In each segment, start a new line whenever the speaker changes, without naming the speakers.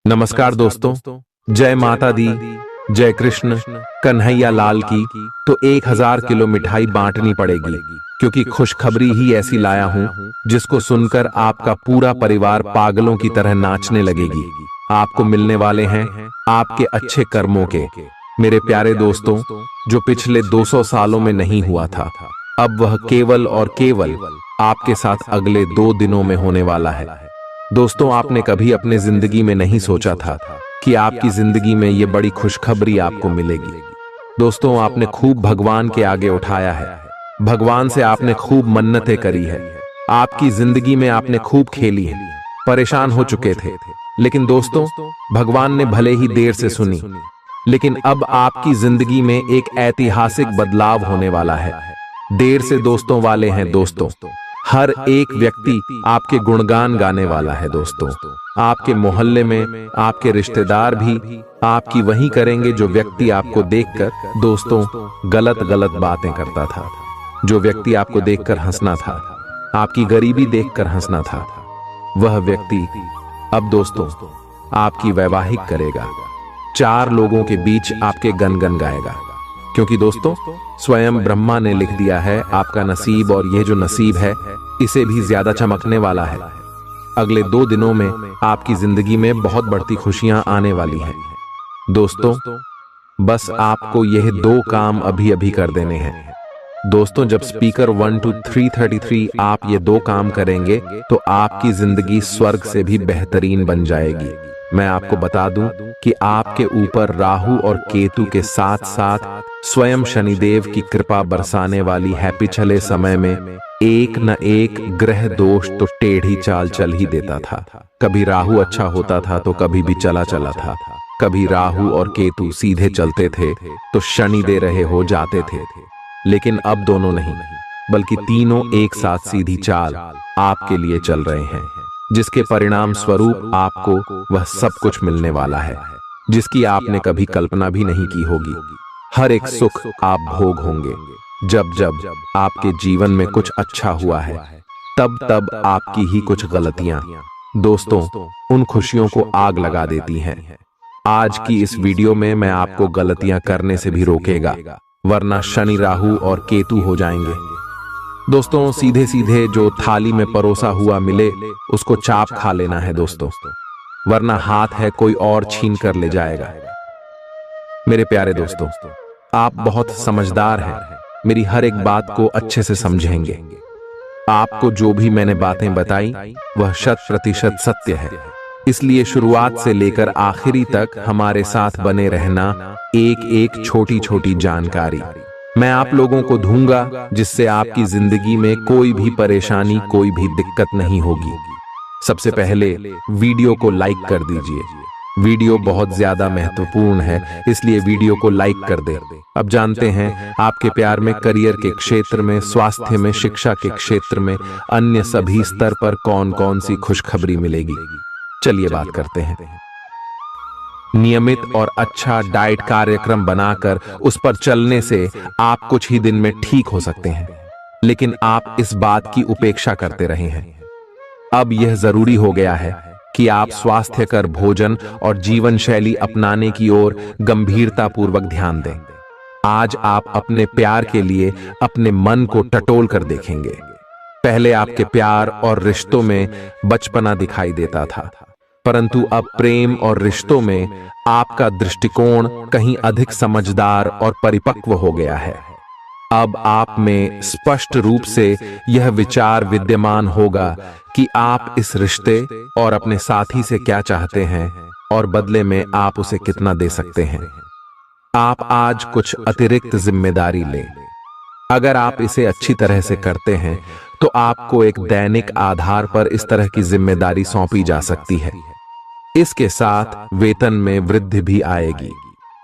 नमस्कार दोस्तों, जय माता दी, जय कृष्ण कन्हैया लाल की। तो 1000 किलो मिठाई बांटनी पड़ेगी, क्योंकि खुशखबरी ही ऐसी लाया हूं जिसको सुनकर आपका पूरा परिवार पागलों की तरह नाचने लगेगी। आपको मिलने वाले हैं आपके अच्छे कर्मों के, मेरे प्यारे दोस्तों, जो पिछले 200 सालों में नहीं हुआ था, अब वह केवल और केवल आपके साथ अगले 2 दिनों में होने वाला है। दोस्तों, आपने कभी अपने जिंदगी में नहीं सोचा था कि आपकी जिंदगी में ये बड़ी खुशखबरी आपको मिलेगी। दोस्तों, आपने खूब भगवान के आगे उठाया है, भगवान से आपने खूब मन्नतें करी है, आपकी जिंदगी में आपने खूब खेली है, परेशान हो चुके थे। लेकिन दोस्तों, भगवान ने भले ही देर से सुनी, लेकिन अब आपकी जिंदगी में एक ऐतिहासिक बदलाव होने वाला है। देर से दोस्तों वाले हैं दोस्तों, हर एक व्यक्ति आपके गुणगान गाने वाला है दोस्तों। आपके मोहल्ले में आपके रिश्तेदार भी आपकी वही करेंगे जो व्यक्ति आपको देखकर दोस्तों गलत गलत बातें करता था, जो व्यक्ति आपको देखकर हंसना था, आपकी गरीबी देखकर हंसना था, वह व्यक्ति अब दोस्तों आपकी वैवाहिक करेगा, 4 लोगों के बीच आपके गनगन गाएगा। क्योंकि दोस्तों, स्वयं ब्रह्मा ने लिख दिया है आपका नसीब, और यह जो नसीब है इसे भी ज्यादा चमकने वाला है। अगले 2 दिनों में आपकी जिंदगी में बहुत बढ़ती खुशियां आने वाली हैं। दोस्तों, बस आपको यह 2 काम अभी अभी कर देने हैं। दोस्तों, जब स्पीकर 1 to 333 आप ये 2 काम करेंगे तो आपकी जिंदगी स्वर्ग से भी बेहतरीन बन जाएगी। मैं आपको बता दूं कि आपके ऊपर राहु और केतु के साथ साथ स्वयं शनिदेव की कृपा बरसाने वाली है। पिछले समय में एक न एक ग्रह दोष तो टेढ़ी चाल चल ही देता था। कभी राहु अच्छा होता था तो कभी भी चला चला था, कभी राहु और केतु सीधे चलते थे तो शनि दे रहे हो जाते थे। लेकिन अब दोनों नहीं, बल्कि तीनों एक साथ सीधी चाल आपके लिए चल रहे हैं, जिसके परिणाम स्वरूप आपको वह सब कुछ मिलने वाला है जिसकी आपने कभी कल्पना भी नहीं की होगी। हर एक सुख आप भोग होंगे। जब जब आपके जीवन में कुछ अच्छा हुआ है, तब तब आपकी ही कुछ गलतियां दोस्तों उन खुशियों को आग लगा देती हैं। आज की इस वीडियो में मैं आपको गलतियां करने से भी रोकेगा, वरना शनि राहु और केतु हो जाएंगे। दोस्तों, सीधे सीधे जो थाली में परोसा हुआ मिले उसको चाप खा लेना है दोस्तों, वरना हाथ है कोई और छीन कर ले जाएगा। मेरे प्यारे दोस्तों, आप बहुत समझदार हैं, मेरी हर एक बात को अच्छे से समझेंगे। आपको जो भी मैंने बातें बताई वह 100% सत्य है, इसलिए शुरुआत से लेकर आखिरी तक हमारे साथ बने रहना। एक एक छोटी छोटी जानकारी मैं आप लोगों को दूंगा, जिससे आपकी जिंदगी में कोई भी परेशानी, कोई भी दिक्कत नहीं होगी। सबसे पहले वीडियो को लाइक कर दीजिए। वीडियो बहुत ज्यादा महत्वपूर्ण है, इसलिए वीडियो को लाइक कर दे। अब जानते हैं आपके प्यार में, करियर के क्षेत्र में, स्वास्थ्य में, शिक्षा के क्षेत्र में, अन्य सभी स्तर पर कौन कौन सी खुशखबरी मिलेगी। चलिए बात करते हैं। नियमित और अच्छा डाइट कार्यक्रम बनाकर उस पर चलने से आप कुछ ही दिन में ठीक हो सकते हैं, लेकिन आप इस बात की उपेक्षा करते रहे हैं। अब यह जरूरी हो गया है कि आप स्वास्थ्यकर भोजन और जीवन शैली अपनाने की ओर गंभीरतापूर्वक ध्यान दें। आज आप अपने प्यार के लिए अपने मन को टटोल कर देखेंगे। पहले आपके प्यार और रिश्तों में बचपना दिखाई देता था, परंतु अब प्रेम और रिश्तों में आपका दृष्टिकोण कहीं अधिक समझदार और परिपक्व हो गया है। अब आप में स्पष्ट रूप से यह विचार विद्यमान होगा कि आप इस रिश्ते और अपने साथी से क्या चाहते हैं और बदले में आप उसे कितना दे सकते हैं। आप आज कुछ अतिरिक्त जिम्मेदारी लें। अगर आप इसे अच्छी तरह से करते हैं तो आपको एक दैनिक आधार पर इस तरह की जिम्मेदारी सौंपी जा सकती है। इसके साथ वेतन में वृद्धि भी आएगी,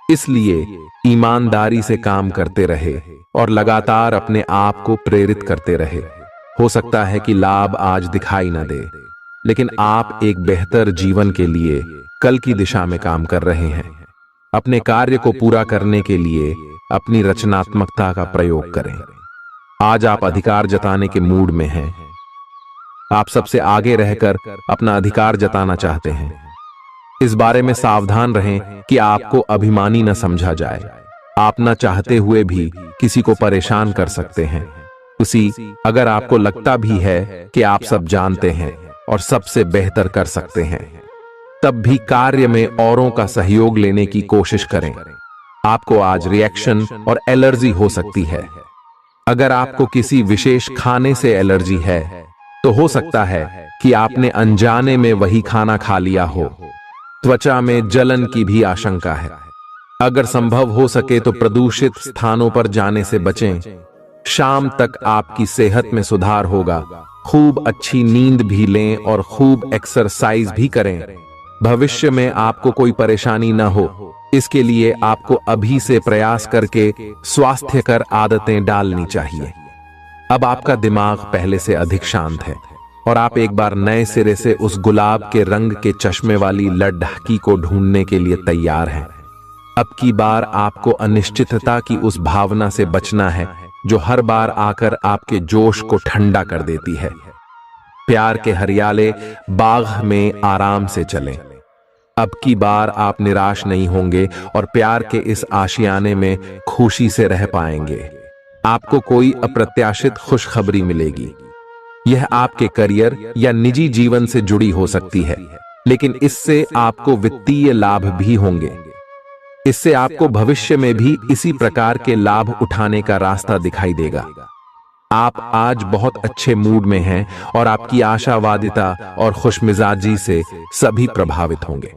इसलिए ईमानदारी से काम करते रहे और लगातार अपने आप को प्रेरित करते रहे। हो सकता है कि लाभ आज दिखाई न दे, लेकिन आप एक बेहतर जीवन के लिए कल की दिशा में काम कर रहे हैं। अपने कार्य को पूरा करने के लिए अपनी रचनात्मकता का प्रयोग करें। आज आप अधिकार जताने के मूड में हैं। आप सबसे आगे रहकर अपना अधिकार जताना चाहते हैं। इस बारे में सावधान रहें कि आपको अभिमानी न समझा जाए। आप न चाहते हुए भी किसी को परेशान कर सकते हैं। अगर आपको लगता भी है कि आप सब जानते हैं और सबसे बेहतर कर सकते हैं, तब भी कार्य में औरों का सहयोग लेने की कोशिश करें। आपको आज रिएक्शन और एलर्जी हो सकती है। अगर आपको किसी विशेष खाने से एलर्जी है, तो हो सकता है कि आपने अनजाने में वही खाना खा लिया हो। त्वचा में जलन की भी आशंका है। अगर संभव हो सके तो प्रदूषित स्थानों पर जाने से बचें। शाम तक आपकी सेहत में सुधार होगा। खूब अच्छी नींद भी लें और खूब एक्सरसाइज भी करें। भविष्य में आपको कोई परेशानी न हो, इसके लिए आपको अभी से प्रयास करके स्वास्थ्यकर आदतें डालनी चाहिए। अब आपका दिमाग पहले से अधिक शांत है और आप एक बार नए सिरे से उस गुलाब के रंग के चश्मे वाली लड़की को ढूंढने के लिए तैयार हैं। अब की बार आपको अनिश्चितता की उस भावना से बचना है जो हर बार आकर आपके जोश को ठंडा कर देती है। प्यार के हरियाले बाग में आराम से चलें। अब की बार आप निराश नहीं होंगे और प्यार के इस आशियाने में खुशी से रह पाएंगे। आपको कोई अप्रत्याशित खुशखबरी मिलेगी। यह आपके करियर या निजी जीवन से जुड़ी हो सकती है, लेकिन इससे आपको वित्तीय लाभ भी होंगे। इससे आपको भविष्य में भी इसी प्रकार के लाभ उठाने का रास्ता दिखाई देगा। आप आज बहुत अच्छे मूड में हैं और आपकी आशावादिता और खुशमिजाजी से सभी प्रभावित होंगे।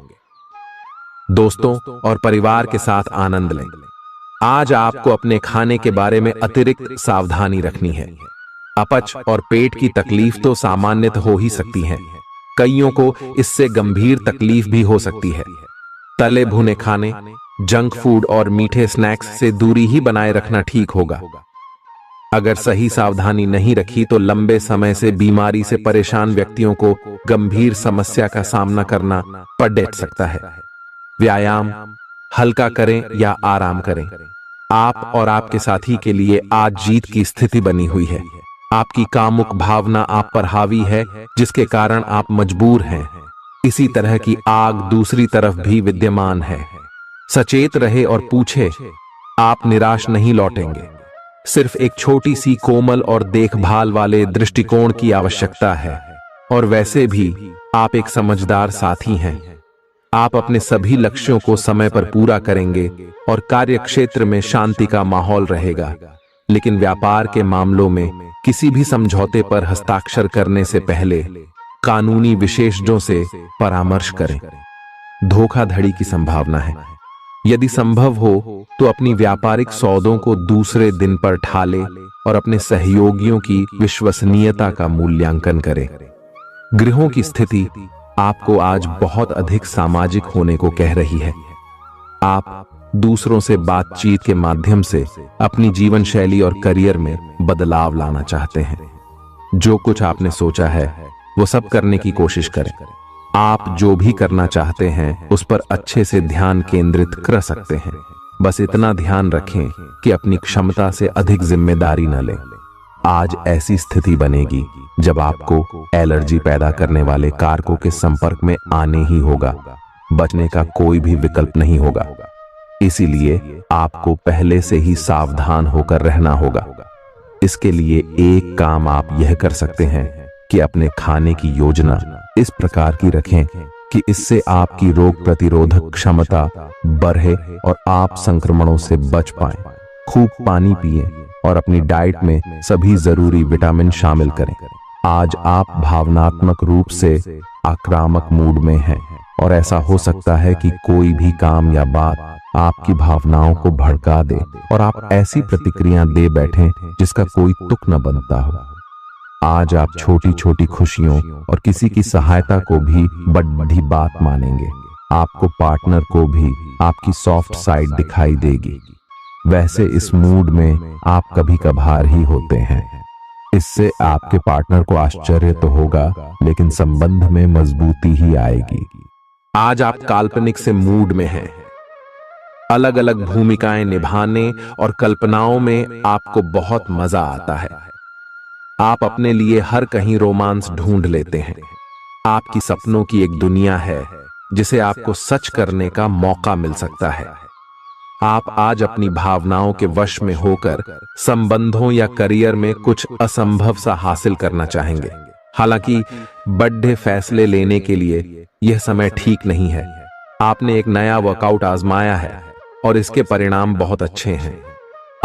दोस्तों और परिवार के साथ आनंद लें। आज आपको अपने खाने के बारे में अतिरिक्त सावधानी रखनी है। अपच और पेट की तकलीफ तो सामान्यतः हो ही सकती है। कईयों को इससे गंभीर तकलीफ भी हो सकती है। तले भुने खाने, जंक फूड और मीठे स्नैक्स से दूरी ही बनाए रखना ठीक होगा। अगर सही सावधानी नहीं रखी तो लंबे समय से बीमारी से परेशान व्यक्तियों को गंभीर समस्या का सामना करना पड़ सकता है। व्यायाम हल्का करें या आराम करें। आप और आपके साथी के लिए आज जीत की स्थिति बनी हुई है। आपकी कामुक भावना आप पर हावी है, जिसके कारण आप मजबूर हैं। इसी तरह की आग दूसरी तरफ भी विद्यमान है। सचेत रहे और पूछे, आप निराश नहीं लौटेंगे। सिर्फ एक छोटी सी कोमल और देखभाल वाले दृष्टिकोण की आवश्यकता है। और वैसे भी आप एक समझदार साथी हैं। आप अपने सभी लक्ष्यों को समय पर पूरा करेंगे और कार्यक्षेत्र में शांति का माहौल रहेगा। लेकिन व्यापार के मामलों में किसी भी समझौते पर हस्ताक्षर करने से पहले कानूनी विशेषज्ञों से परामर्श करें। धोखाधड़ी की संभावना है। यदि संभव हो तो अपनी व्यापारिक सौदों को दूसरे दिन पर ठाले और अपने सहयोगियों की विश्वसनीयता का मूल्यांकन करें। गृहों की स्थिति आपको आज बहुत अधिक सामाजिक होने को कह रही है। आप दूसरों से बातचीत के माध्यम से अपनी जीवन शैली और करियर में बदलाव लाना चाहते हैं। जो कुछ आपने सोचा है वो सब करने की कोशिश करें। आप जो भी करना चाहते हैं उस पर अच्छे से ध्यान केंद्रित कर सकते हैं। बस इतना ध्यान रखें कि अपनी क्षमता से अधिक जिम्मेदारी न लें। आज ऐसी स्थिति बनेगी जब आपको एलर्जी पैदा करने वाले कारकों के संपर्क में आने ही होगा। बचने का कोई भी विकल्प नहीं होगा। इसीलिए आपको पहले से ही सावधान होकर रहना होगा। इसके लिए एक काम आप यह कर सकते हैं कि अपने खाने की योजना इस प्रकार की रखें कि इससे आपकी रोग प्रतिरोधक क्षमता बढ़े और आप संक्रमणों से बच पाएं। खूब पानी पिएं और अपनी डाइट में सभी जरूरी विटामिन शामिल करें। आज आप भावनात्मक रूप से आक्रामक मूड में हैं और ऐसा हो सकता है कि कोई भी काम या बात आपकी भावनाओं को भड़का दे और आप ऐसी प्रतिक्रिया दे बैठें जिसका कोई तुक न बनता हो। आज आप छोटी छोटी खुशियों और किसी की सहायता को भी बड़ी बात मानेंगे। आपको पार्टनर को भी आपकी सॉफ्ट साइड दिखाई देगी। वैसे इस मूड में आप कभी कभार ही होते हैं। इससे आपके पार्टनर को आश्चर्य तो होगा, लेकिन संबंध में मजबूती ही आएगी। आज आप काल्पनिक से मूड में हैं। अलग अलग भूमिकाएं निभाने और कल्पनाओं में आपको बहुत मजा आता है। आप अपने लिए हर कहीं रोमांस ढूंढ लेते हैं। आपकी सपनों की एक दुनिया है जिसे आपको सच करने का मौका मिल सकता है। आप आज अपनी भावनाओं के वश में होकर संबंधों या करियर में कुछ असंभव सा हासिल करना चाहेंगे। हालांकि बड़े फैसले लेने के लिए यह समय ठीक नहीं है। आपने एक नया वर्कआउट आजमाया है और इसके परिणाम बहुत अच्छे हैं।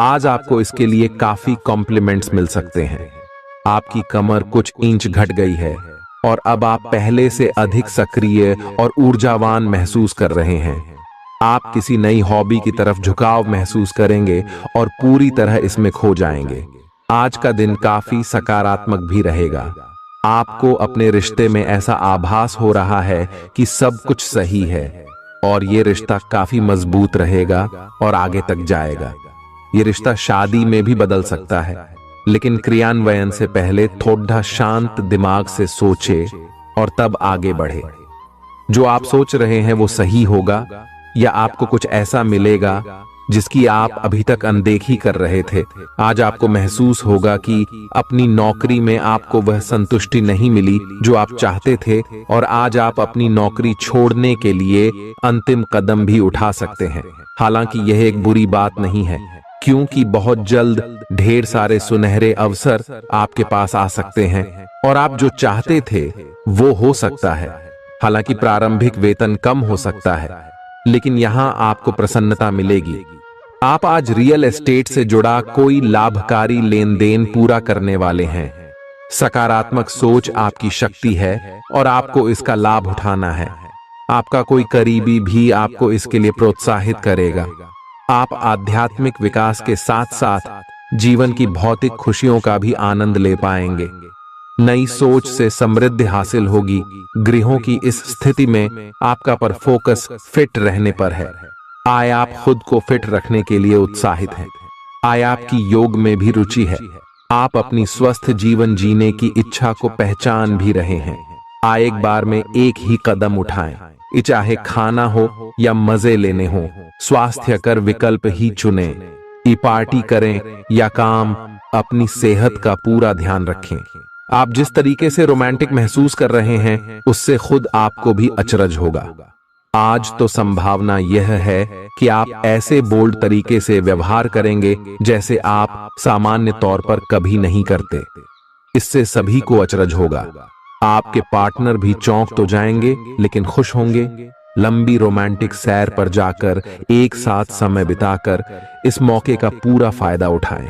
आज आपको इसके लिए काफी कॉम्प्लीमेंट्स मिल सकते हैं। आपकी कमर कुछ इंच घट गई है और अब आप पहले से अधिक सक्रिय और ऊर्जावान महसूस कर रहे हैं। आप किसी नई हॉबी की तरफ झुकाव महसूस करेंगे और पूरी तरह इसमें खो जाएंगे। आज का दिन काफी सकारात्मक भी रहेगा। आपको अपने रिश्ते में ऐसा आभास हो रहा है कि सब कुछ सही है और ये रिश्ता काफी मजबूत रहेगा और आगे तक जाएगा। ये रिश्ता शादी में भी बदल सकता है, लेकिन क्रियान्वयन से पहले थोड़ा शांत दिमाग से सोचे और तब आगे बढ़े। जो आप सोच रहे हैं वो सही होगा या आपको कुछ ऐसा मिलेगा जिसकी आप अभी तक अनदेखी कर रहे थे। आज आपको महसूस होगा कि अपनी नौकरी में आपको वह संतुष्टि नहीं मिली जो आप चाहते थे और आज आप अपनी नौकरी छोड़ने के लिए अंतिम कदम भी उठा सकते हैं। हालांकि यह एक बुरी बात नहीं है, क्योंकि बहुत जल्द ढेर सारे सुनहरे अवसर आपके पास आ सकते हैं और आप जो चाहते थे वो हो सकता है। हालांकि प्रारंभिक वेतन कम हो सकता है, लेकिन यहां आपको प्रसन्नता मिलेगी। आप आज रियल एस्टेट से जुड़ा कोई लाभकारी लेन देन पूरा करने वाले हैं। सकारात्मक सोच आपकी शक्ति है और आपको इसका लाभ उठाना है। आपका कोई करीबी भी आपको इसके लिए प्रोत्साहित करेगा। आप आध्यात्मिक विकास के साथ साथ जीवन की भौतिक खुशियों का भी आनंद ले पाएंगे। नई सोच से समृद्धि हासिल होगी। गृहों की इस स्थिति में आपका पर फोकस फिट रहने पर है। आय आप खुद को फिट रखने के लिए उत्साहित हैं। आय आपकी योग में भी रुचि है। आप अपनी स्वस्थ जीवन जीने की इच्छा को पहचान भी रहे हैं। आय एक बार में एक ही कदम उठाएं, चाहे खाना हो या मजे लेने हो। स्वास्थ्य कर विकल्प ही चुने। पार्टी करें या काम, अपनी सेहत का पूरा ध्यान रखें। आप जिस तरीके से रोमांटिक महसूस कर रहे हैं उससे खुद आपको भी अचरज होगा। आज तो संभावना यह है कि आप ऐसे बोल्ड तरीके से व्यवहार करेंगे जैसे आप सामान्य तौर पर कभी नहीं करते। इससे सभी को अचरज होगा। आपके पार्टनर भी चौंक तो जाएंगे लेकिन खुश होंगे। लंबी रोमांटिक सैर पर जाकर एक साथ समय बिताकर इस मौके का पूरा फायदा उठाएं।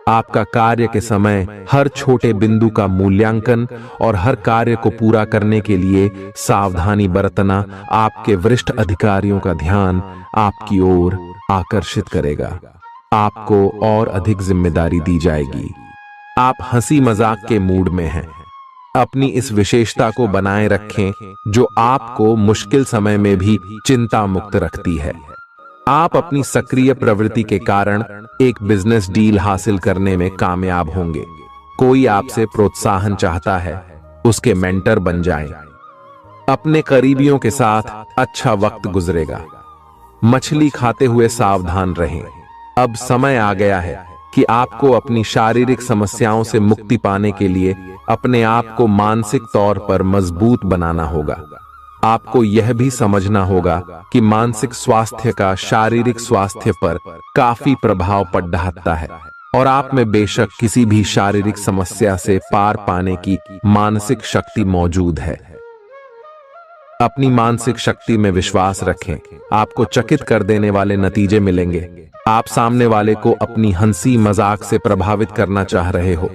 आपका कार्य के समय हर छोटे बिंदु का मूल्यांकन और हर कार्य को पूरा करने के लिए सावधानी बरतना आपके वरिष्ठ अधिकारियों का ध्यान आपकी ओर आकर्षित करेगा। आपको और अधिक जिम्मेदारी दी जाएगी। आप हंसी मजाक के मूड में हैं। अपनी इस विशेषता को बनाए रखें जो आपको मुश्किल समय में भी चिंता मुक्त रखती है। आप अपनी सक्रिय प्रवृत्ति के कारण एक बिजनेस डील हासिल करने में कामयाब होंगे। कोई आपसे प्रोत्साहन चाहता है, उसके मेंटर बन जाएं। अपने करीबियों के साथ अच्छा वक्त गुजरेगा। मछली खाते हुए सावधान रहें। अब समय आ गया है कि आपको अपनी शारीरिक समस्याओं से मुक्ति पाने के लिए अपने आप को मानसिक तौर पर मजबूत बनाना होगा। आपको यह भी समझना होगा कि मानसिक स्वास्थ्य का शारीरिक स्वास्थ्य पर काफी प्रभाव पड़ रहा है और आप में बेशक किसी भी शारीरिक समस्या से पार पाने की मानसिक शक्ति मौजूद है। अपनी मानसिक शक्ति में विश्वास रखें। आपको चकित कर देने वाले नतीजे मिलेंगे। आप सामने वाले को अपनी हंसी मजाक से प्रभावित करना चाह रहे हो,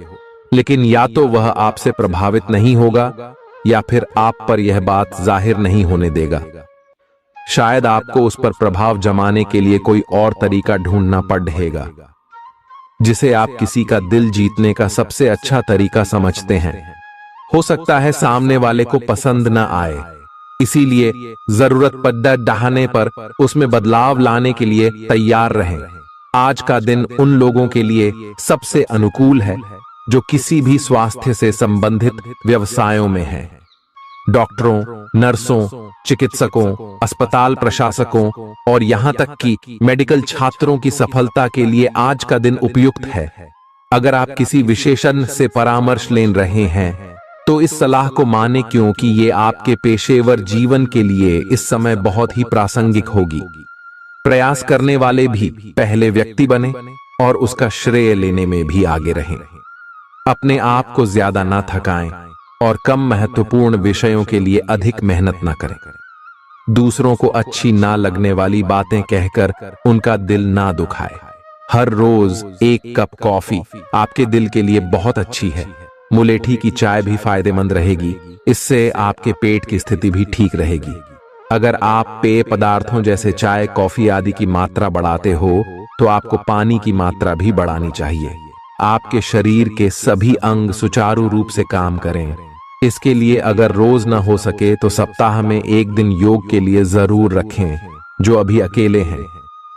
लेकिन या तो वह आपसे प्रभावित नहीं होगा या फिर आप पर यह बात जाहिर नहीं होने देगा। शायद आपको उस पर प्रभाव जमाने के लिए कोई और तरीका ढूंढना पड़ेगा, जिसे आप किसी का दिल जीतने का सबसे अच्छा तरीका समझते हैं। हो सकता है सामने वाले को पसंद न आए, इसीलिए जरूरत पड़ने पर उसमें बदलाव लाने के लिए तैयार रहें। आज का दिन उन लोगों के लिए सबसे अनुकूल है जो किसी भी स्वास्थ्य से संबंधित व्यवसायों में हैं। डॉक्टरों, नर्सों, चिकित्सकों, अस्पताल प्रशासकों और यहां तक कि मेडिकल छात्रों की सफलता के लिए आज का दिन उपयुक्त है। अगर आप किसी विशेषज्ञ से परामर्श ले रहे हैं तो इस सलाह को माने, क्योंकि ये आपके पेशेवर जीवन के लिए इस समय बहुत ही प्रासंगिक होगी। प्रयास करने वाले भी पहले व्यक्ति बने और उसका श्रेय लेने में भी आगे रहें। अपने आप को ज्यादा ना थकाएं और कम महत्वपूर्ण विषयों के लिए अधिक मेहनत ना करें। दूसरों को अच्छी ना लगने वाली बातें कहकर उनका दिल ना दुखाए। हर रोज एक कप कॉफी आपके दिल के लिए बहुत अच्छी है। मुलेठी की चाय भी फायदेमंद रहेगी, इससे आपके पेट की स्थिति भी ठीक रहेगी। अगर आप पेय पदार्थों जैसे चाय, कॉफी आदि की मात्रा बढ़ाते हो तो आपको पानी की मात्रा भी बढ़ानी चाहिए। आपके शरीर के सभी अंग सुचारू रूप से काम करें। इसके लिए अगर रोज ना हो सके तो सप्ताह में एक दिन योग के लिए जरूर रखें। जो अभी अकेले हैं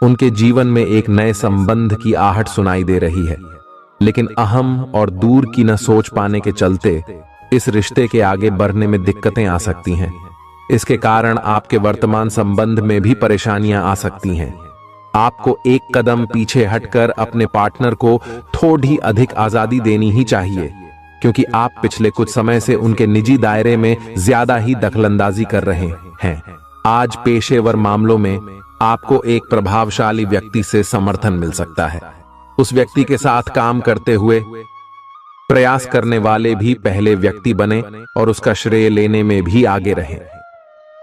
उनके जीवन में एक नए संबंध की आहट सुनाई दे रही है, लेकिन अहम और दूर की न सोच पाने के चलते इस रिश्ते के आगे बढ़ने में दिक्कतें आ सकती हैं। इसके कारण आपके वर्तमान संबंध में भी परेशानियां आ सकती हैं। आपको एक कदम पीछे हटकर अपने पार्टनर को थोड़ी अधिक आजादी देनी ही चाहिए, क्योंकि आप पिछले कुछ समय से उनके निजी दायरे में ज्यादा ही दखलंदाजी कर रहे हैं। आज पेशेवर मामलों में आपको एक प्रभावशाली व्यक्ति से समर्थन मिल सकता है। उस व्यक्ति के साथ काम करते हुए प्रयास करने वाले भी पहले व्यक्ति बने और उसका श्रेय लेने में भी आगे रहें।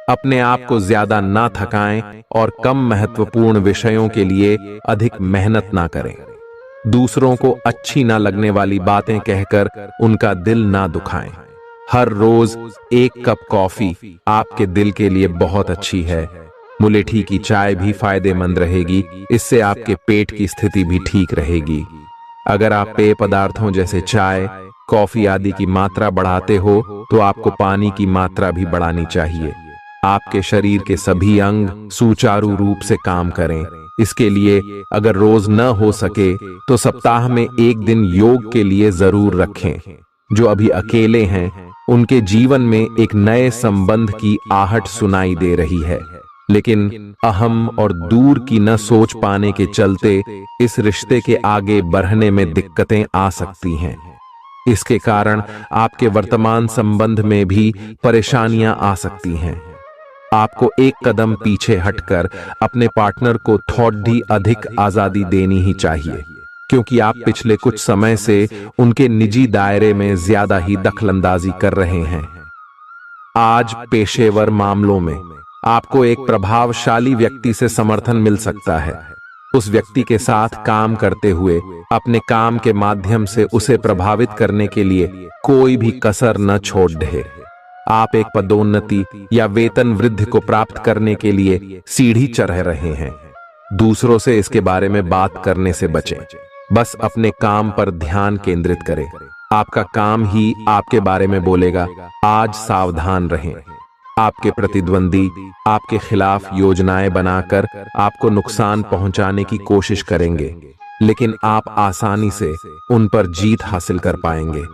अपने आप को ज्यादा ना थकाएं और कम महत्वपूर्ण विषयों के लिए अधिक मेहनत ना करें। दूसरों को अच्छी ना लगने वाली बातें कहकर उनका दिल ना दुखाएं। हर रोज एक कप कॉफी आपके दिल के लिए बहुत अच्छी है। मुलेठी की चाय भी फायदेमंद रहेगी, इससे आपके पेट की स्थिति भी ठीक रहेगी। अगर आप पेय पदार्थों जैसे चाय, कॉफी आदि की मात्रा बढ़ाते हो तो आपको पानी की मात्रा भी बढ़ानी चाहिए। आपके शरीर के सभी अंग सुचारू रूप से काम करें। इसके लिए अगर रोज न हो सके तो सप्ताह में एक दिन योग के लिए जरूर रखें। जो अभी अकेले हैं उनके जीवन में एक नए संबंध की आहट सुनाई दे रही है, लेकिन अहम और दूर की न सोच पाने के चलते इस रिश्ते के आगे बढ़ने में दिक्कतें आ सकती हैं। इसके कारण आपके वर्तमान संबंध में भी परेशानियां आ सकती हैं। आपको एक कदम पीछे हटकर अपने पार्टनर को थोड़ी अधिक आजादी देनी ही चाहिए, क्योंकि आप पिछले कुछ समय से उनके निजी दायरे में ज्यादा ही दखलंदाजी कर रहे हैं। आज पेशेवर मामलों में आपको एक प्रभावशाली व्यक्ति से समर्थन मिल सकता है। उस व्यक्ति के साथ काम करते हुए अपने काम के माध्यम से उसे प्रभावित करने के लिए कोई भी कसर न छोड़ दे। आप एक पदोन्नति या वेतन वृद्धि को प्राप्त करने के लिए सीढ़ी चढ़ रहे हैं। दूसरों से इसके बारे में बात करने से बचें। बस अपने काम पर ध्यान केंद्रित करें। आपका काम ही आपके बारे में बोलेगा। आज सावधान रहें। आपके प्रतिद्वंदी आपके खिलाफ योजनाएं बनाकर आपको नुकसान पहुंचाने की कोशिश करेंगे, लेकिन आप आसानी से उन पर जीत हासिल कर पाएंगे।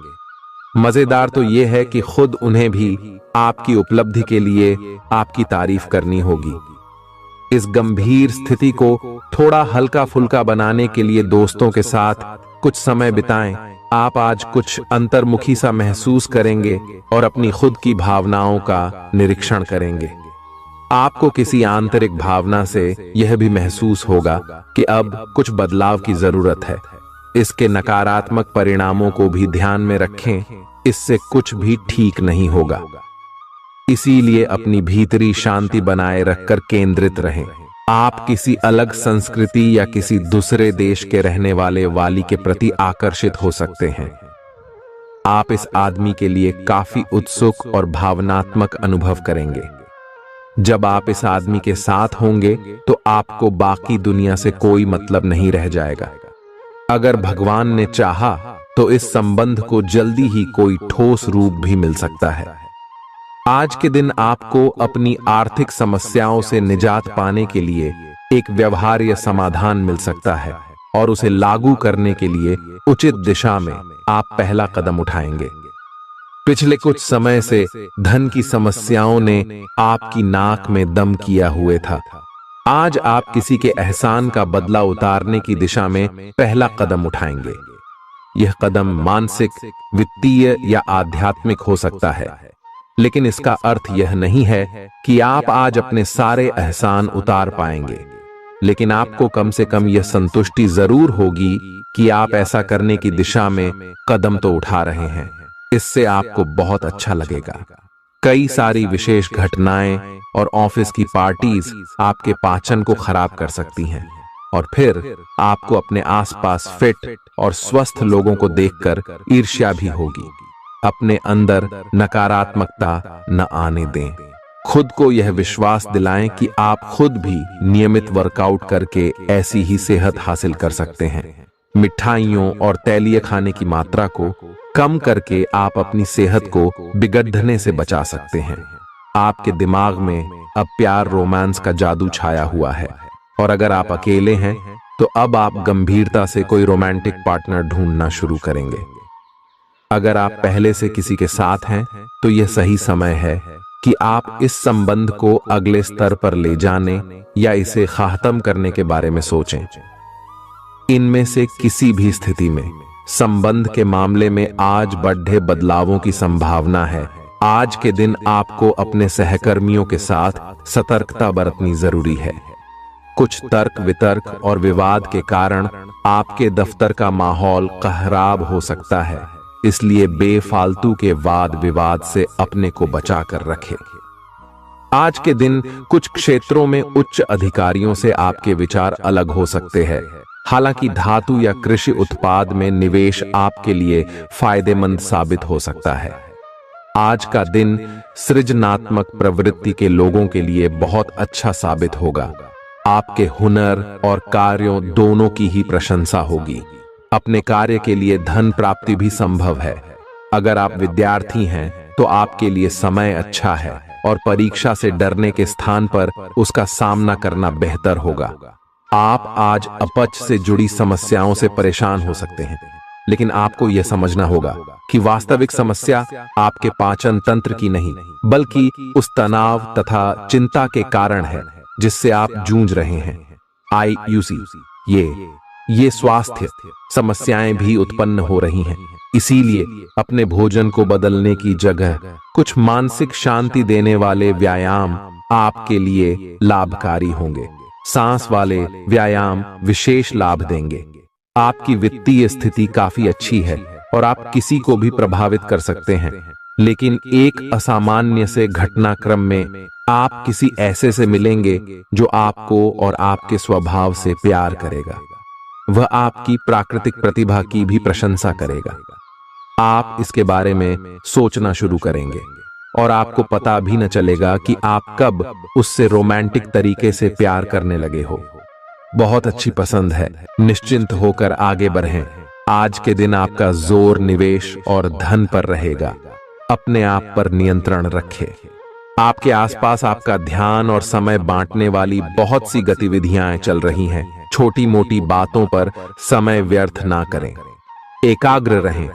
मजेदार तो यह है कि खुद उन्हें भी आपकी उपलब्धि के लिए आपकी तारीफ करनी होगी। इस गंभीर स्थिति को थोड़ा हल्का फुल्का बनाने के लिए दोस्तों के साथ कुछ समय बिताएं। आप आज कुछ अंतर्मुखी सा महसूस करेंगे और अपनी खुद की भावनाओं का निरीक्षण करेंगे। आपको किसी आंतरिक भावना से यह भी महसूस होगा कि अब कुछ बदलाव की जरूरत है। इसके नकारात्मक परिणामों को भी ध्यान में रखें, इससे कुछ भी ठीक नहीं होगा। इसीलिए अपनी भीतरी शांति बनाए रखकर केंद्रित रहें। आप किसी अलग संस्कृति या किसी दूसरे देश के रहने वाले वाली के प्रति आकर्षित हो सकते हैं। आप इस आदमी के लिए काफी उत्सुक और भावनात्मक अनुभव करेंगे। जब आप इस आदमी के साथ होंगे तो आपको बाकी दुनिया से कोई मतलब नहीं रह जाएगा। अगर भगवान ने चाहा तो इस संबंध को जल्दी ही कोई ठोस रूप भी मिल सकता है। आज के दिन आपको अपनी आर्थिक समस्याओं से निजात पाने के लिए एक व्यवहार्य समाधान मिल सकता है और उसे लागू करने के लिए उचित दिशा में आप पहला कदम उठाएंगे। पिछले कुछ समय से धन की समस्याओं ने आपकी नाक में दम किया हुए था। आज आप किसी के एहसान का बदला उतारने की दिशा में पहला कदम उठाएंगे। यह कदम मानसिक, वित्तीय या आध्यात्मिक हो सकता है, लेकिन इसका अर्थ यह नहीं है कि आप आज अपने सारे एहसान उतार पाएंगे। लेकिन आपको कम से कम यह संतुष्टि जरूर होगी कि आप ऐसा करने की दिशा में कदम तो उठा रहे हैं। इससे आपको बहुत अच्छा लगेगा। कई सारी विशेष घटनाएं और ऑफिस की पार्टीज आपके पाचन को खराब कर सकती हैं, और फिर आपको अपने आसपास फिट और स्वस्थ लोगों को देखकर ईर्ष्या भी होगी। अपने अंदर नकारात्मकता न आने दें। खुद को यह विश्वास दिलाएं कि आप खुद भी नियमित वर्कआउट करके ऐसी ही सेहत हासिल कर सकते हैं। मिठाइयों और तैलीय खाने की मात्रा को कम करके आप अपनी सेहत को बिगड़ने से बचा सकते हैं। आपके दिमाग में अब प्यार रोमांस का जादू छाया हुआ है, और अगर आप अकेले हैं तो अब आप गंभीरता से कोई रोमांटिक पार्टनर ढूंढना शुरू करेंगे। अगर आप पहले से किसी के साथ हैं तो यह सही समय है कि आप इस संबंध को अगले स्तर पर ले जाने या इसे खत्म करने के बारे में सोचें। इनमें से किसी भी स्थिति में संबंध के मामले में आज बड़े बदलावों की संभावना है। आज के दिन आपको अपने सहकर्मियों के साथ सतर्कता बरतनी जरूरी है। कुछ तर्क वितर्क और विवाद के कारण आपके दफ्तर का माहौल खराब हो सकता है, इसलिए बेफालतू के वाद विवाद से अपने को बचा कर रखें। आज के दिन कुछ क्षेत्रों में उच्च अधिकारियों से आपके विचार अलग हो सकते हैं। हालांकि धातु या कृषि उत्पाद में निवेश आपके लिए फायदेमंद साबित हो सकता है। आज का दिन सृजनात्मक प्रवृत्ति के लोगों के लिए बहुत अच्छा साबित होगा। आपके हुनर और कार्यों दोनों की ही प्रशंसा होगी। अपने कार्य के लिए धन प्राप्ति भी संभव है। अगर आप विद्यार्थी हैं तो आपके लिए समय अच्छा है, और परीक्षा से डरने के स्थान पर उसका सामना करना बेहतर होगा। आप आज अपच से जुड़ी समस्याओं से परेशान हो सकते हैं, लेकिन आपको यह समझना होगा कि वास्तविक समस्या आपके पाचन तंत्र की नहीं, बल्कि उस तनाव तथा चिंता के कारण है जिससे आप जूझ रहे हैं। आईयूसी ये स्वास्थ्य समस्याएं भी उत्पन्न हो रही हैं। इसीलिए अपने भोजन को बदलने की जगह कुछ मानसिक शांति देने वाले व्यायाम आपके लिए लाभकारी होंगे। सांस वाले व्यायाम विशेष लाभ देंगे। आपकी वित्तीय स्थिति काफी अच्छी है और आप किसी को भी प्रभावित कर सकते हैं, लेकिन एक असामान्य से घटनाक्रम में आप किसी ऐसे से मिलेंगे जो आपको और आपके स्वभाव से प्यार करेगा। वह आपकी प्राकृतिक प्रतिभा की भी प्रशंसा करेगा। आप इसके बारे में सोचना शुरू करेंगे और आपको पता भी न चलेगा कि आप कब उससे रोमांटिक तरीके से प्यार करने लगे हो। बहुत अच्छी पसंद है। निश्चिंत होकर आगे बढ़ें। आज के दिन आपका जोर निवेश और धन पर रहेगा। अपने आप पर नियंत्रण रखें। आपके आसपास आपका ध्यान और समय बांटने वाली बहुत सी गतिविधियां चल रही हैं। छोटी मोटी बातों पर समय व्यर्थ ना करें। एकाग्र रहें,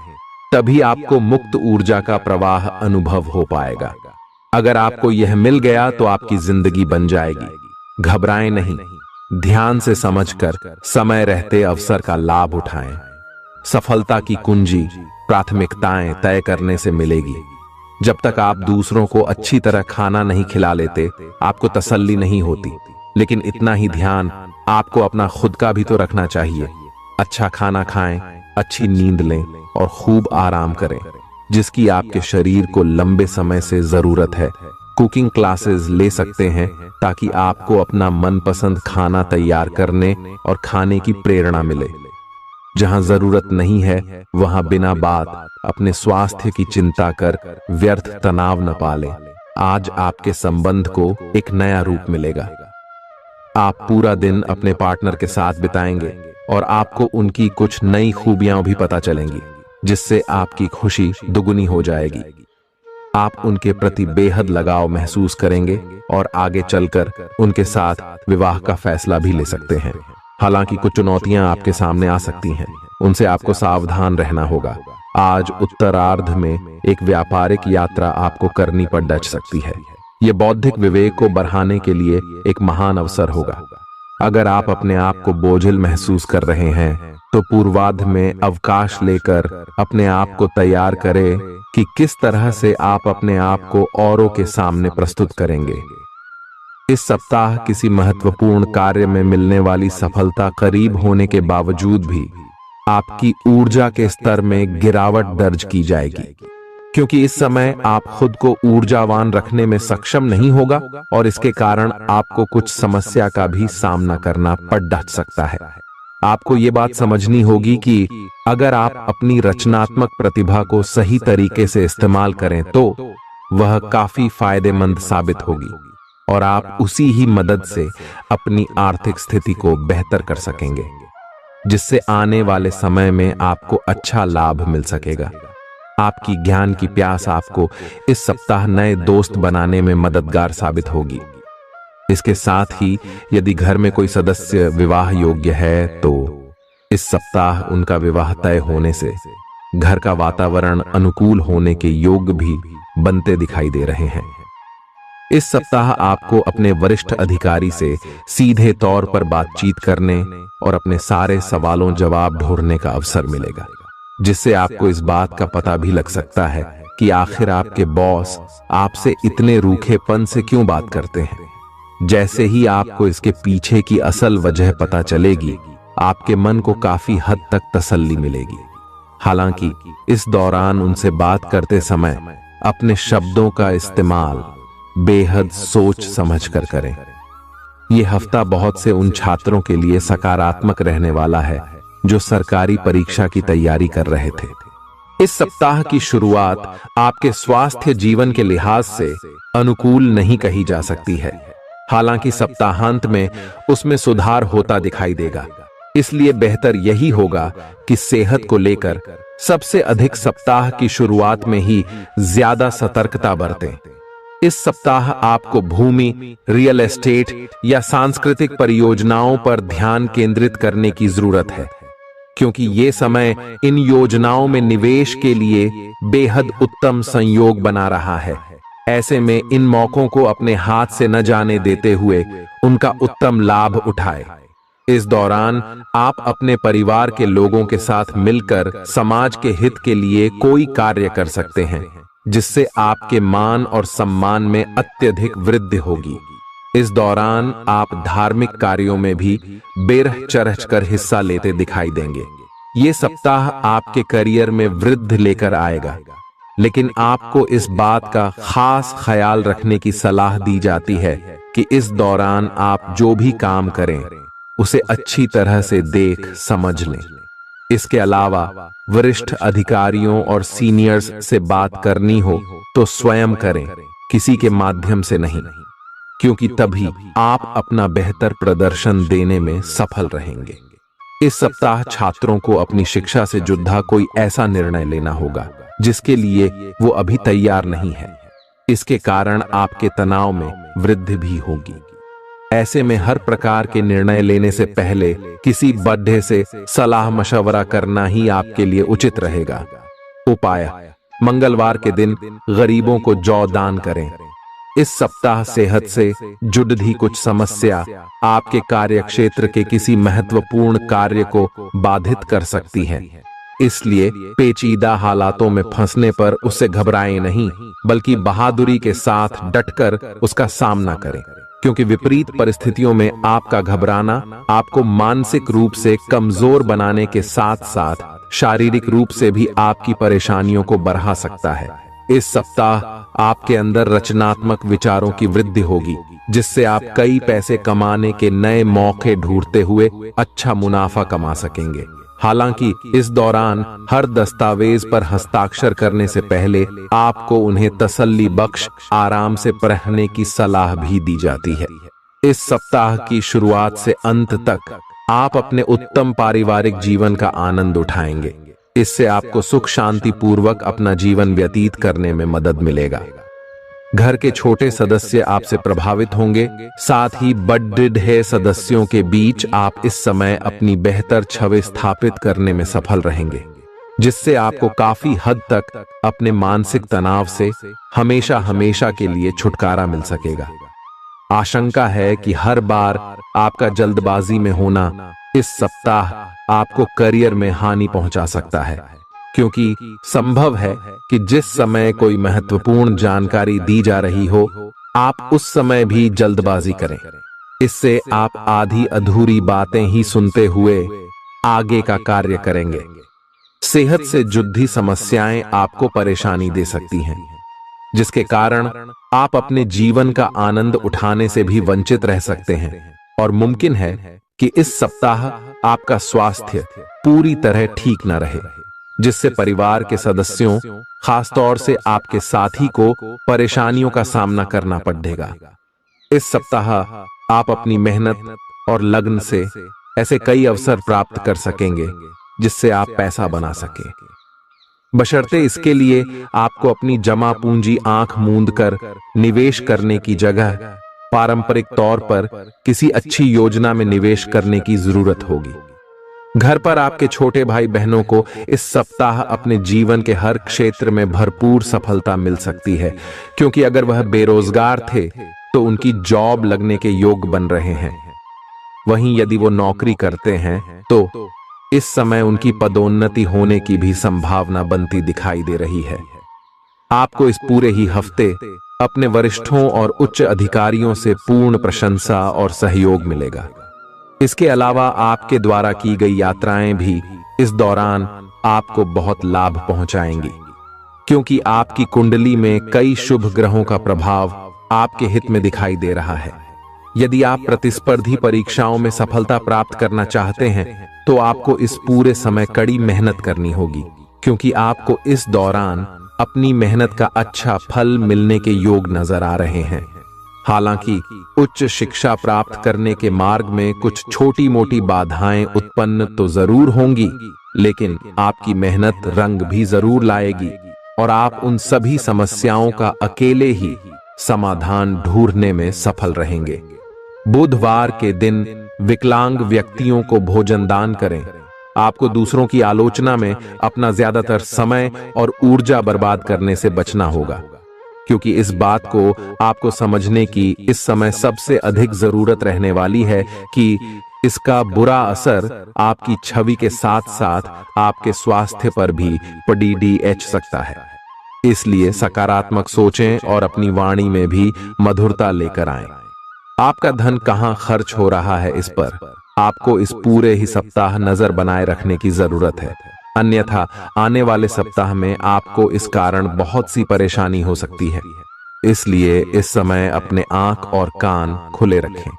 तभी आपको मुक्त ऊर्जा का प्रवाह अनुभव हो पाएगा। अगर आपको यह मिल गया तो आपकी जिंदगी बन जाएगी। घबराएं नहीं, ध्यान से समझकर समय रहते अवसर का लाभ उठाएं। सफलता की कुंजी प्राथमिकताएं तय करने से मिलेगी। जब तक आप दूसरों को अच्छी तरह खाना नहीं खिला लेते, आपको तसल्ली नहीं होती। लेकिन इतना ही ध्यान आपको अपना खुद का भी तो रखना चाहिए। अच्छा खाना खाएं, अच्छी नींद लें और खूब आराम करें, जिसकी आपके शरीर को लंबे समय से जरूरत है। कुकिंग क्लासेस ले सकते हैं ताकि आपको अपना मनपसंद खाना तैयार करने और खाने की प्रेरणा मिले। जहां जरूरत नहीं है वहां बिना बात अपने स्वास्थ्य की चिंता कर व्यर्थ तनाव न पालें। आज आपके संबंध को एक नया रूप मिलेगा। आप पूरा दिन अपने पार्टनर के साथ बिताएंगे और आपको उनकी कुछ नई खूबियां भी पता चलेंगी, जिससे आपकी खुशी दुगुनी हो जाएगी। आप उनके प्रति बेहद लगाव महसूस करेंगे और आगे चलकर उनके साथ विवाह का फैसला भी ले सकते हैं। हालांकि कुछ चुनौतियां आपके सामने आ सकती हैं, उनसे आपको सावधान रहना होगा। आज उत्तरार्ध में एक व्यापारिक यात्रा आपको करनी पर डच सकती है। यह बौद्धिक विवेक को बढ़ाने के लिए एक महान अवसर होगा। अगर आप अपने आप को बोझिल महसूस कर रहे हैं तो पूर्वार्ध में अवकाश लेकर अपने आप को तैयार करें कि किस तरह से आप अपने आप को औरों के सामने प्रस्तुत करेंगे। इस सप्ताह किसी महत्वपूर्ण कार्य में मिलने वाली सफलता करीब होने के बावजूद भी आपकी ऊर्जा के स्तर में गिरावट दर्ज की जाएगी, क्योंकि इस समय आप खुद को ऊर्जावान रखने में सक्षम नहीं होगा और इसके कारण आपको कुछ समस्या का भी सामना करना पड़ सकता है। आपको ये बात समझनी होगी कि अगर आप अपनी रचनात्मक प्रतिभा को सही तरीके से इस्तेमाल करें तो वह काफी फायदेमंद साबित होगी और आप उसी ही मदद से अपनी आर्थिक स्थिति को बेहतर कर सकेंगे, जिससे आने वाले समय में आपको अच्छा लाभ मिल सकेगा। आपकी ज्ञान की प्यास आपको इस सप्ताह नए दोस्त बनाने में मददगार साबित होगी। इसके साथ ही यदि घर में कोई सदस्य विवाह योग्य है तो इस सप्ताह उनका विवाह तय होने से घर का वातावरण अनुकूल होने के योग भी बनते दिखाई दे रहे हैं। इस सप्ताह आपको अपने वरिष्ठ अधिकारी से सीधे तौर पर बातचीत करने और अपने सारे सवालों जवाब ढूंढने का अवसर मिलेगा, जिससे आपको इस बात का पता भी लग सकता है कि आखिर आपके बॉस आपसे इतने रूखेपन से क्यों बात करते हैं। जैसे ही आपको इसके पीछे की असल वजह पता चलेगी, आपके मन को काफी हद तक तसल्ली मिलेगी। हालांकि इस दौरान उनसे बात करते समय अपने शब्दों का इस्तेमाल बेहद सोच समझ कर करें। यह हफ्ता बहुत से उन छात्रों के लिए सकारात्मक रहने वाला है जो सरकारी परीक्षा की तैयारी कर रहे थे। इस सप्ताह की शुरुआत आपके स्वास्थ्य जीवन के लिहाज से अनुकूल नहीं कही जा सकती है। हालांकि सप्ताहांत में उसमें सुधार होता दिखाई देगा, इसलिए बेहतर यही होगा कि सेहत को लेकर सबसे अधिक सप्ताह की शुरुआत में ही ज्यादा सतर्कता बरतें। इस सप्ताह आपको भूमि, रियल एस्टेट या सांस्कृतिक परियोजनाओं पर ध्यान केंद्रित करने की जरूरत है, क्योंकि ये समय इन योजनाओं में निवेश के लिए बेहद उत्तम संयोग बना रहा है। ऐसे में इन मौकों को अपने हाथ से न जाने देते हुए उनका उत्तम लाभ उठाएं। इस दौरान आप अपने परिवार के लोगों के साथ मिलकर समाज के हित के लिए कोई कार्य कर सकते हैं, जिससे आपके मान और सम्मान में अत्यधिक वृद्धि होगी। इस दौरान आप धार्मिक कार्यों में भी बेरह चरह कर हिस्सा लेते दिखाई देंगे। ये सप्ताह आपके करियर में वृद्धि लेकर आएगा, लेकिन आपको इस बात का खास ख्याल रखने की सलाह दी जाती है कि इस दौरान आप जो भी काम करें उसे अच्छी तरह से देख समझ लें। इसके अलावा वरिष्ठ अधिकारियों और सीनियर्स से बात करनी हो तो स्वयं करें, किसी के माध्यम से नहीं, क्योंकि तभी आप अपना बेहतर प्रदर्शन देने में सफल रहेंगे। इस सप्ताह छात्रों को अपनी शिक्षा से जुड़ा कोई ऐसा निर्णय लेना होगा जिसके लिए वो अभी तैयार नहीं है। इसके कारण आपके तनाव में वृद्धि भी होगी। ऐसे में हर प्रकार के निर्णय लेने से पहले किसी बड्ढे से सलाह मशवरा करना ही आपके लिए उचित रहेगा। उपाय: मंगलवार के दिन गरीबों को जौ दान करें। इस सप्ताह सेहत से जुड़ी कुछ समस्या आपके कार्यक्षेत्र के किसी महत्वपूर्ण कार्य को बाधित कर सकती है, इसलिए पेचीदा हालातों में फंसने पर उससे घबराएं नहीं, बल्कि बहादुरी के साथ डटकर उसका सामना करें, क्योंकि विपरीत परिस्थितियों में आपका घबराना आपको मानसिक रूप से कमजोर बनाने के साथ साथ शारीरिक रूप से भी आपकी परेशानियों को बढ़ा सकता है। इस सप्ताह आपके अंदर रचनात्मक विचारों की वृद्धि होगी, जिससे आप कई पैसे कमाने के नए मौके ढूंढते हुए अच्छा मुनाफा कमा सकेंगे। हालांकि इस दौरान हर दस्तावेज पर हस्ताक्षर करने से पहले आपको उन्हें तसल्ली बख्श आराम से पढ़ने की सलाह भी दी जाती है। इस सप्ताह की शुरुआत से अंत तक आप अपने उत्तम पारिवारिक जीवन का आनंद उठाएंगे। इससे आपको सुख शांति पूर्वक अपना जीवन व्यतीत करने में मदद मिलेगा। घर के छोटे सदस्य आपसे प्रभावित होंगे, साथ ही बड़े सदस्यों के बीच आप इस समय अपनी बेहतर छवि स्थापित करने में सफल रहेंगे, जिससे आपको काफी हद तक अपने मानसिक तनाव से हमेशा हमेशा के लिए छुटकारा मिल सकेगा। आशंका है कि हर बार आपका जल्दबाजी में होना इस सप्ताह आपको करियर में हानि पहुंचा सकता है, क्योंकि संभव है कि जिस समय कोई महत्वपूर्ण जानकारी दी जा रही हो, आप उस समय भी जल्दबाजी करें। इससे आप आधी अधूरी बातें ही सुनते हुए आगे का कार्य करेंगे। सेहत से जुड़ी समस्याएं आपको परेशानी दे सकती हैं, जिसके कारण आप अपने जीवन का आनंद उठाने से भी वंचित रह सकते हैं। और मुमकिन है कि इस सप्ताह आपका स्वास्थ्य पूरी तरह ठीक न रहे, जिससे परिवार के सदस्यों, खासतौर से आपके साथी को परेशानियों का सामना करना पड़ेगा। इस सप्ताह आप अपनी मेहनत और लगन से ऐसे कई अवसर प्राप्त कर सकेंगे जिससे आप पैसा बना सकें, बशर्ते इसके लिए आपको अपनी जमा पूंजी आंख मूंद कर निवेश करने की जगह पारंपरिक तौर पर किसी अच्छी योजना में निवेश करने की जरूरत होगी। घर पर आपके छोटे भाई बहनों को इस सप्ताह अपने जीवन के हर क्षेत्र में भरपूर सफलता मिल सकती है, क्योंकि अगर वह बेरोजगार थे तो उनकी जॉब लगने के योग बन रहे हैं। वहीं यदि वो नौकरी करते हैं तो इस समय उनकी पदोन्नति होने की भी संभावना बनती दिखाई दे रही है। आपको इस पूरे ही हफ्ते अपने वरिष्ठों और उच्च अधिकारियों से पूर्ण प्रशंसा और सहयोग मिलेगा। इसके अलावा आपके द्वारा की गई यात्राएं भी इस दौरान आपको बहुत लाभ पहुंचाएंगी, क्योंकि आपकी कुंडली में कई शुभ ग्रहों का प्रभाव आपके हित में दिखाई दे रहा है। यदि आप प्रतिस्पर्धी परीक्षाओं में सफलता प्राप्त करना चाहते हैं तो आपको इस पूरे समय कड़ी मेहनत करनी होगी, क्योंकि आपको इस दौरान अपनी मेहनत का अच्छा फल मिलने के योग नजर आ रहे हैं। हालांकि उच्च शिक्षा प्राप्त करने के मार्ग में कुछ छोटी मोटी बाधाएं उत्पन्न तो जरूर होंगी, लेकिन आपकी मेहनत रंग भी जरूर लाएगी और आप उन सभी समस्याओं का अकेले ही समाधान ढूंढने में सफल रहेंगे। बुधवार के दिन विकलांग व्यक्तियों को भोजन दान करें। आपको दूसरों की आलोचना में अपना ज्यादातर समय और ऊर्जा बर्बाद करने से बचना होगा, क्योंकि इस बात को आपको समझने की इस समय सबसे अधिक जरूरत रहने वाली है कि इसका बुरा असर आपकी छवि के साथ साथ आपके स्वास्थ्य पर भी पड़ सकता है। इसलिए सकारात्मक सोचें और अपनी वाणी में भी मधुरता लेकर आएं। आपका धन कहां खर्च हो रहा है, इस पर आपको इस पूरे ही सप्ताह नजर बनाए रखने की जरूरत है, अन्यथा आने वाले सप्ताह में आपको इस कारण बहुत सी परेशानी हो सकती है। इसलिए इस समय अपने आंख और कान खुले रखें।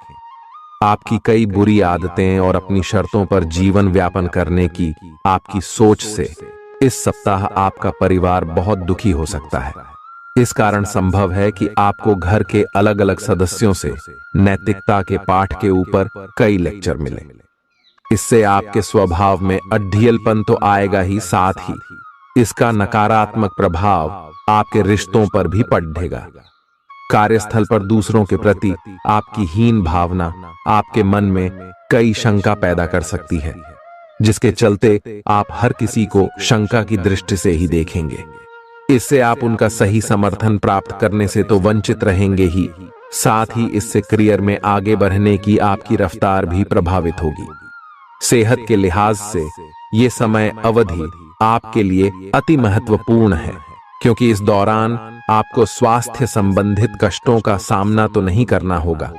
आपकी कई बुरी आदतें और अपनी शर्तों पर जीवन व्यापन करने की आपकी सोच से इस सप्ताह आपका परिवार बहुत दुखी हो सकता है। इस कारण संभव है कि आपको घर के अलग अलग सदस्यों से नैतिकता के पाठ के ऊपर कई लेक्चर मिले। इससे आपके स्वभाव में अड्ढियलपन तो आएगा ही, साथ ही इसका नकारात्मक प्रभाव आपके रिश्तों पर भी पड़ेगा। कार्यस्थल पर दूसरों के प्रति आपकी हीन भावना आपके मन में कई शंका पैदा कर सकती है, जिसके चलते आप हर किसी को शंका की दृष्टि से ही देखेंगे। इससे आप उनका सही समर्थन प्राप्त करने से तो वंचित रहेंगे ही, साथ ही इससे करियर में आगे बढ़ने की आपकी रफ्तार भी प्रभावित होगी। सेहत के लिहाज से ये समय अवधि आपके लिए अति महत्वपूर्ण है, क्योंकि इस दौरान आपको स्वास्थ्य संबंधित कष्टों का सामना तो नहीं करना होगा,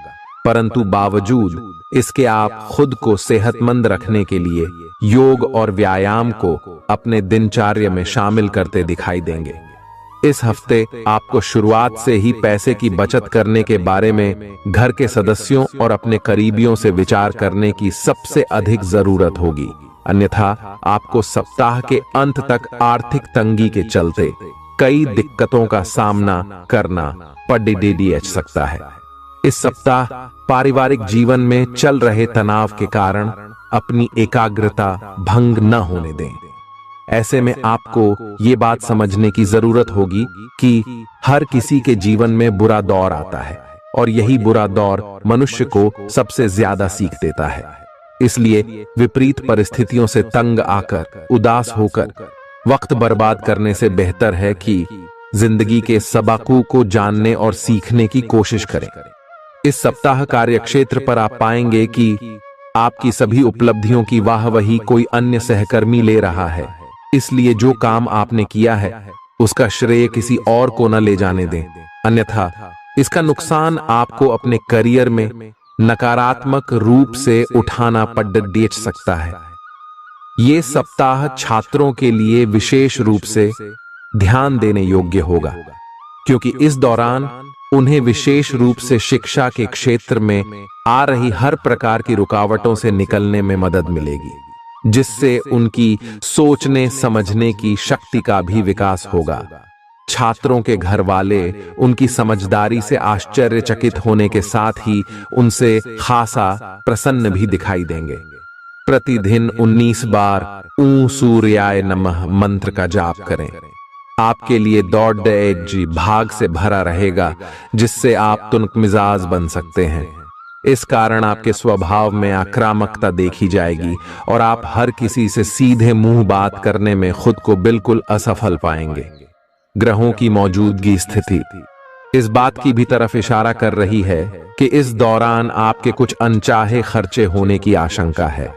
परंतु बावजूद इसके आप खुद को सेहतमंद रखने के लिए योग और व्यायाम को अपने दिनचर्या में शामिल करते दिखाई देंगे। इस हफ्ते आपको शुरुआत से ही पैसे की बचत करने के बारे में घर के सदस्यों और अपने करीबियों से विचार करने की सबसे अधिक जरूरत होगी, अन्यथा आपको सप्ताह के अंत तक आर्थिक तंगी के चलते कई दिक्कतों का सामना करना पड़ सकता है। इस सप्ताह पारिवारिक जीवन में चल रहे तनाव के कारण अपनी एकाग्रता भंग न होने दें। ऐसे में आपको ये बात समझने की जरूरत होगी कि हर किसी के जीवन में बुरा दौर आता है और यही बुरा दौर मनुष्य को सबसे ज्यादा सीख देता है। इसलिए विपरीत परिस्थितियों से तंग आकर उदास होकर वक्त बर्बाद करने से बेहतर है कि जिंदगी के सबकों को जानने और सीखने की कोशिश करें। इस सप्ताह कार्यक्षेत्र पर आप पाएंगे कि आपकी सभी उपलब्धियों की वाहवाही कोई अन्य सहकर्मी ले रहा है, इसलिए जो काम आपने किया है उसका श्रेय किसी और को न ले जाने दें, अन्यथा इसका नुकसान आपको अपने करियर में नकारात्मक रूप से उठाना पड़ सकता है। ये सप्ताह छात्रों के लिए विशेष रूप से ध्यान देने योग्य होगा, क्योंकि इस दौरान उन्हें विशेष रूप से शिक्षा के क्षेत्र में आ रही हर प्रकार की रुकावटों से निकलने में मदद मिलेगी, जिससे उनकी सोचने समझने की शक्ति का भी विकास होगा। छात्रों के घर वाले उनकी समझदारी से आश्चर्यचकित होने के साथ ही उनसे खासा प्रसन्न भी दिखाई देंगे। प्रतिदिन 19 बार ऊं सूर्याय नमः मंत्र का जाप करें। आपके लिए दौड़ जी भाग से भरा रहेगा, जिससे आप तुनक मिजाज बन सकते हैं। इस कारण आपके स्वभाव में आक्रामकता देखी जाएगी और आप हर किसी से सीधे मुंह बात करने में खुद को बिल्कुल असफल पाएंगे। ग्रहों की मौजूदगी स्थिति इस बात की भी तरफ इशारा कर रही है कि इस दौरान आपके कुछ अनचाहे खर्चे होने की आशंका है।